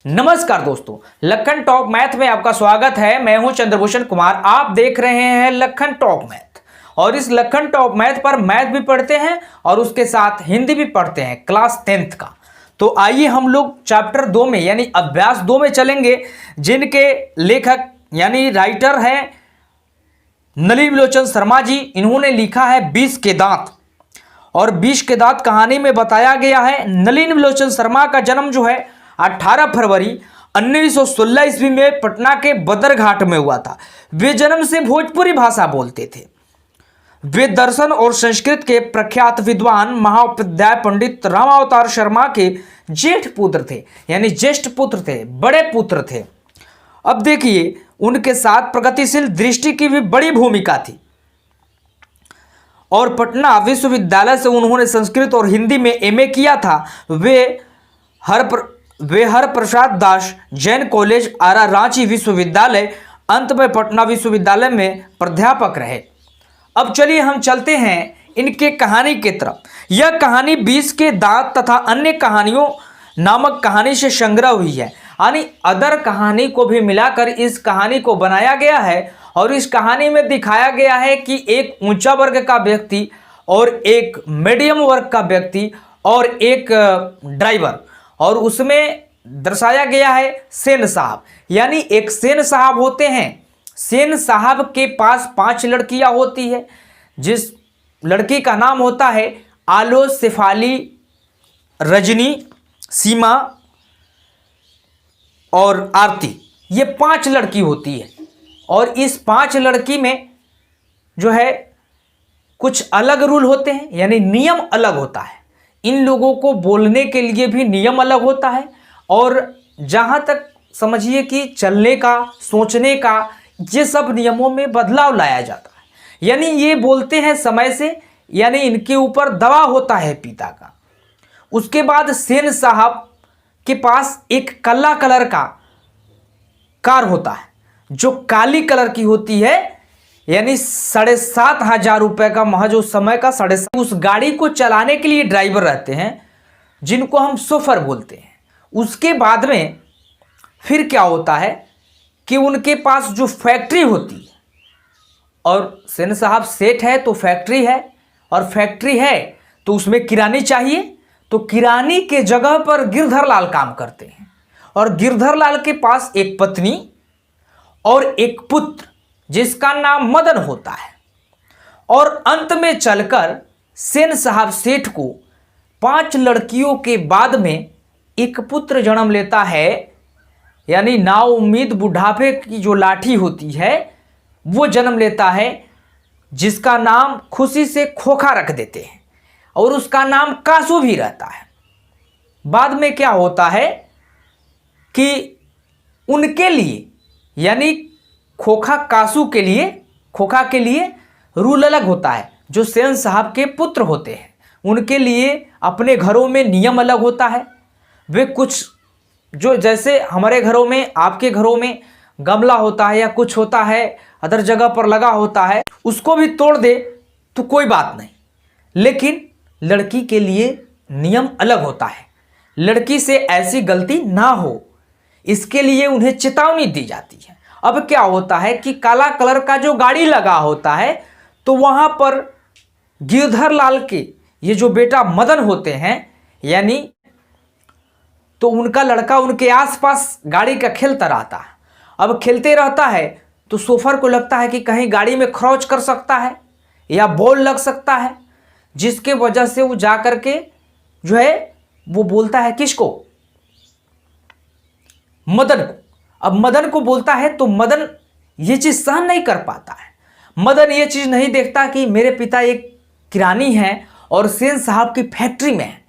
नमस्कार दोस्तों, Lakhan top math में आपका स्वागत है। मैं हूं चंद्रभूषण कुमार। आप देख रहे हैं लखन टॉप मैथ और इस लखन टॉप मैथ पर मैथ भी पढ़ते हैं और उसके साथ हिंदी भी पढ़ते हैं क्लास 10th का। तो आइए हम लोग चैप्टर 2 में यानी अभ्यास 2 में चलेंगे, जिनके लेखक यानी राइटर हैं नलिन विलोचन शर्मा जी। इन्होंने लिखा है 20 के दांत और 20 के दांत कहानी में बताया गया है नलिन विलोचन शर्मा का जन्म जो है 18 फरवरी 1916 ईस्वी में पटना के बदरघाट में हुआ था। वे जन्म से भोजपुरी भाषा बोलते थे। वे दर्शन और संस्कृत के प्रख्यात विद्वान महाउपाध्याय पंडित रामावतार शर्मा के जेठ पुत्र थे, यानी ज्येष्ठ पुत्र थे, बड़े पुत्र थे। अब देखिए, उनके साथ प्रगतिशील दृष्टि की भी बड़ी भूमिका थी और पटना विश्वविद्यालय से उन्होंने संस्कृत और हिंदी में एमए किया था। वे हर प्रसाद दास जैन कॉलेज आरा रांची विश्वविद्यालय, अंत में पटना विश्वविद्यालय में प्राध्यापक रहे। अब चलिए हम चलते हैं इनके कहानी की तरफ। यह कहानी 20 के दांत तथा अन्य कहानियों नामक कहानी से संग्रह हुई है, यानी अदर कहानी को भी मिलाकर इस कहानी को बनाया गया है। और इस कहानी में दिखाया गया है कि एक ऊंचा वर्ग का व्यक्ति और एक मीडियम वर्ग का व्यक्ति और एक ड्राइवर, और उसमें दर्शाया गया है सेन साहब, यानी एक सेन साहब होते हैं। सेन साहब के पास 5 लड़कियां होती है, जिस लड़की का नाम होता है आलो, शेफाली, रजनी, सीमा और आरती। ये 5 लड़की होती है और इस 5 लड़की में जो है कुछ अलग रूल होते हैं, यानी नियम अलग होता है। इन लोगों को बोलने के लिए भी नियम अलग होता है और जहाँ तक समझिए कि चलने का, सोचने का, ये सब नियमों में बदलाव लाया जाता है। यानी ये बोलते हैं समय से, यानी इनके ऊपर दबाव होता है पिता का। उसके बाद सेन साहब के पास एक काला कलर का कार होता है, जो काली कलर की होती है, यानी 7,500 रुपये का महज उस समय का 7,500। उस गाड़ी को चलाने के लिए ड्राइवर रहते हैं, जिनको हम शोफर बोलते हैं। उसके बाद में फिर क्या होता है कि उनके पास जो फैक्ट्री होती है, और सेन साहब सेठ है तो फैक्ट्री है, और फैक्ट्री है तो उसमें किरानी चाहिए, तो किरानी के जगह पर गिरधर लाल काम करते हैं। और गिरधर लाल के पास एक पत्नी और एक पुत्र जिसका नाम मदन होता है। और अंत में चलकर सेन साहब सेठ को 5 लड़कियों के बाद में एक पुत्र जन्म लेता है, यानी नाउम्मीद बुढ़ापे की जो लाठी होती है वो जन्म लेता है, जिसका नाम खुशी से खोखा रख देते हैं और उसका नाम कासू भी रहता है। बाद में क्या होता है कि उनके लिए, यानी खोखा के लिए रूल अलग होता है। जो सेन साहब के पुत्र होते हैं उनके लिए अपने घरों में नियम अलग होता है। वे कुछ जो, जैसे हमारे घरों में, आपके घरों में गमला होता है या कुछ होता है अदर जगह पर लगा होता है, उसको भी तोड़ दे तो कोई बात नहीं, लेकिन लड़की के लिए नियम अलग होता है। लड़की से ऐसी गलती ना हो, इसके लिए उन्हें चेतावनी दी जाती है। अब क्या होता है कि काला कलर का जो गाड़ी लगा होता है, तो वहां पर गिरधर लाल के ये जो बेटा मदन होते हैं, यानी तो उनका लड़का उनके आसपास गाड़ी का खेलता रहता है। अब खेलते रहता है तो सोफर को लगता है कि कहीं गाड़ी में खरोच कर सकता है या बॉल लग सकता है, जिसके वजह से वो जा करके जो है वो बोलता है किसको, मदन को। अब मदन को बोलता है तो मदन ये चीज़ सहन नहीं कर पाता है। मदन ये चीज़ नहीं देखता कि मेरे पिता एक किरानी हैं और सेन साहब की फैक्ट्री में है,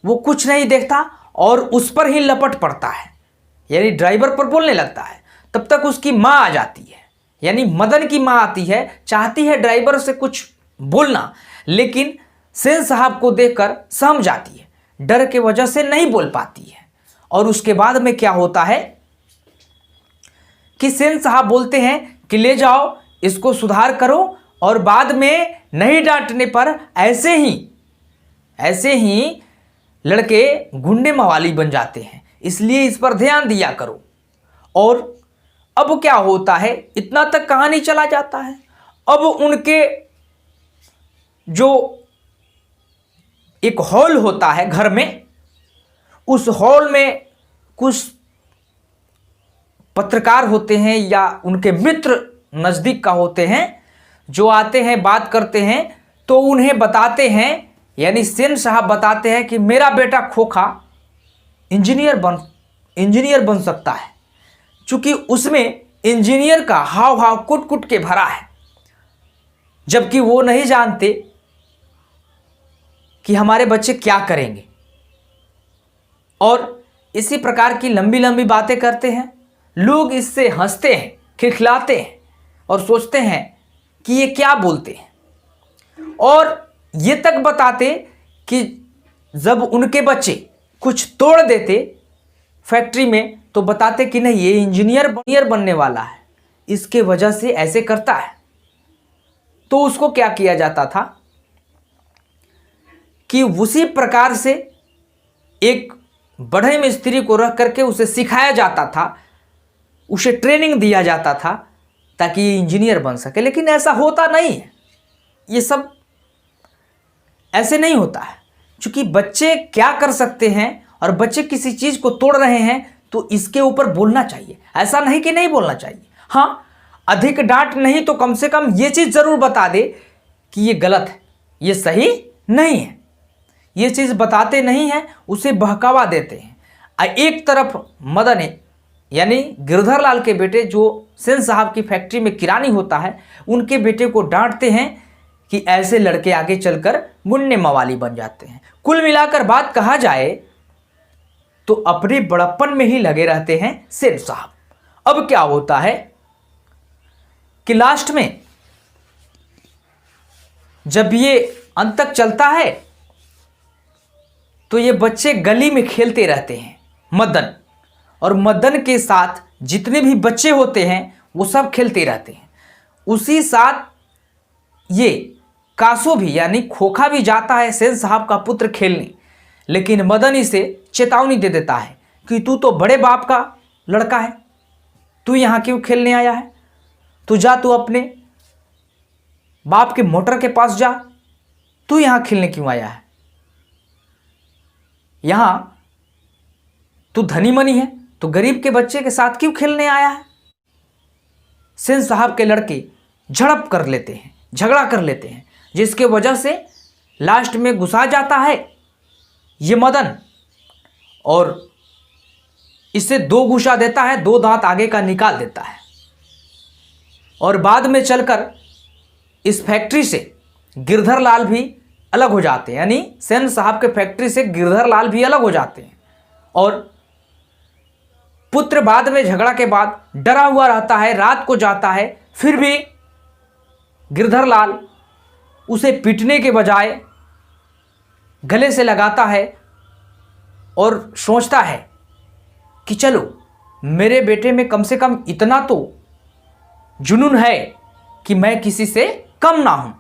वो कुछ नहीं देखता और उस पर ही लपट पड़ता है, यानी ड्राइवर पर बोलने लगता है। तब तक उसकी माँ आ जाती है, यानी मदन की माँ आती है, चाहती है ड्राइवर से कुछ बोलना, लेकिन सेन साहब को देखकर सहम जाती है, डर के वजह से नहीं बोल पाती है। और उसके बाद में क्या होता है कि सेन साहब बोलते हैं कि ले जाओ, इसको सुधार करो, और बाद में नहीं डांटने पर ऐसे ही लड़के गुंडे मवाली बन जाते हैं। इसलिए इस पर ध्यान दिया करो। और अब क्या होता है, इतना तक कहानी चला जाता है। अब उनके जो एक हॉल होता है घर में, उस हॉल में कुछ पत्रकार होते हैं या उनके मित्र नज़दीक का होते हैं, जो आते हैं बात करते हैं, तो उन्हें बताते हैं, यानी सेन साहब बताते हैं कि मेरा बेटा खोखा इंजीनियर बन सकता है, क्योंकि उसमें इंजीनियर का हाव भाव कुट कुट के भरा है, जबकि वो नहीं जानते कि हमारे बच्चे क्या करेंगे। और इसी प्रकार की लंबी लंबी बातें करते हैं। लोग इससे हंसते हैं, खिलखिलाते हैं और सोचते हैं कि ये क्या बोलते हैं। और ये तक बताते कि जब उनके बच्चे कुछ तोड़ देते फैक्ट्री में, तो बताते कि नहीं, ये इंजीनियर बनने वाला है, इसके वजह से ऐसे करता है। तो उसको क्या किया जाता था कि उसी प्रकार से एक बढ़ई मिस्त्री को रख करके उसे सिखाया जाता था, उसे ट्रेनिंग दिया जाता था ताकि ये इंजीनियर बन सके। लेकिन ऐसा होता नहीं है, ये सब ऐसे नहीं होता है। क्योंकि बच्चे क्या कर सकते हैं और बच्चे किसी चीज़ को तोड़ रहे हैं तो इसके ऊपर बोलना चाहिए, ऐसा नहीं कि नहीं बोलना चाहिए। हाँ, अधिक डांट नहीं तो कम से कम ये चीज़ ज़रूर बता दे कि ये गलत है, ये सही नहीं है। ये चीज़ बताते नहीं हैं, उसे बहकावा देते हैं। एक तरफ मदन यानी गिरधर लाल के बेटे, जो सेन साहब की फैक्ट्री में किरानी होता है, उनके बेटे को डांटते हैं कि ऐसे लड़के आगे चलकर गुन्ने मवाली बन जाते हैं। कुल मिलाकर बात कहा जाए तो अपने बड़प्पन में ही लगे रहते हैं सेन साहब। अब क्या होता है कि लास्ट में जब ये अंत तक चलता है तो ये बच्चे गली में खेलते रहते हैं, मदन और मदन के साथ जितने भी बच्चे होते हैं वो सब खेलते रहते हैं। उसी साथ ये कासो भी यानी खोखा भी जाता है सेन साहब का पुत्र खेलने, लेकिन मदन इसे चेतावनी दे देता है कि तू तो बड़े बाप का लड़का है, तू यहाँ क्यों खेलने आया है, तू जा, तू अपने बाप के मोटर के पास जा, तू यहाँ खेलने क्यों आया है, यहाँ तू धनी मनी है, तो गरीब के बच्चे के साथ क्यों खेलने आया है। सेन साहब के लड़के झड़प कर लेते हैं, झगड़ा कर लेते हैं, जिसके वजह से लास्ट में गुस्सा जाता है ये मदन और इससे दो घूसा देता है, दो दांत आगे का निकाल देता है। और बाद में चलकर इस फैक्ट्री से गिरधर लाल भी अलग हो जाते हैं, यानी सेन साहब के फैक्ट्री से गिरधर लाल भी अलग हो जाते हैं। और पुत्र बाद में झगड़ा के बाद डरा हुआ रहता है, रात को जाता है, फिर भी गिरधर लाल उसे पीटने के बजाय गले से लगाता है और सोचता है कि चलो मेरे बेटे में कम से कम इतना तो जुनून है कि मैं किसी से कम ना हूं।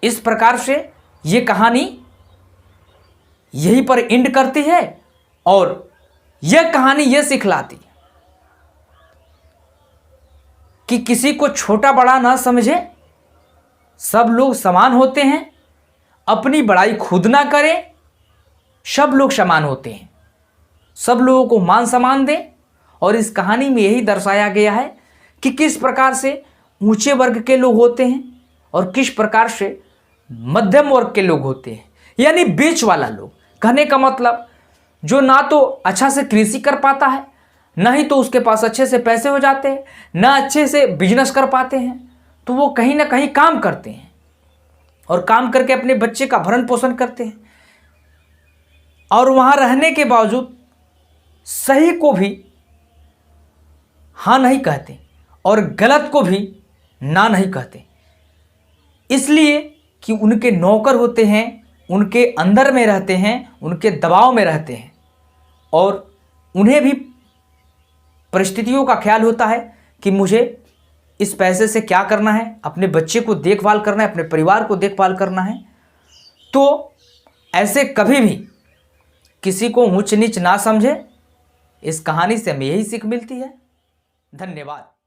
इस प्रकार से ये कहानी यहीं पर एंड करती है और यह कहानी यह सिखलाती है कि किसी को छोटा बड़ा ना समझे, सब लोग समान होते हैं, अपनी बड़ाई खुद ना करें, सब लोग समान होते हैं, सब लोगों को मान सम्मान दें। और इस कहानी में यही दर्शाया गया है कि किस प्रकार से ऊंचे वर्ग के लोग होते हैं और किस प्रकार से मध्यम वर्ग के लोग होते हैं, यानी बीच वाला लोग। कहने का मतलब जो ना तो अच्छा से कृषि कर पाता है, ना ही तो उसके पास अच्छे से पैसे हो जाते हैं, ना अच्छे से बिजनेस कर पाते हैं, तो वो कहीं ना कहीं काम करते हैं और काम करके अपने बच्चे का भरण पोषण करते हैं। और वहाँ रहने के बावजूद सही को भी हाँ नहीं कहते और गलत को भी ना नहीं कहते, इसलिए कि उनके नौकर होते हैं, उनके अंदर में रहते हैं, उनके दबाव में रहते हैं और उन्हें भी परिस्थितियों का ख्याल होता है कि मुझे इस पैसे से क्या करना है, अपने बच्चे को देखभाल करना है, अपने परिवार को देखभाल करना है। तो ऐसे कभी भी किसी को ऊंच नीच ना समझे इस कहानी से हमें यही सीख मिलती है। धन्यवाद।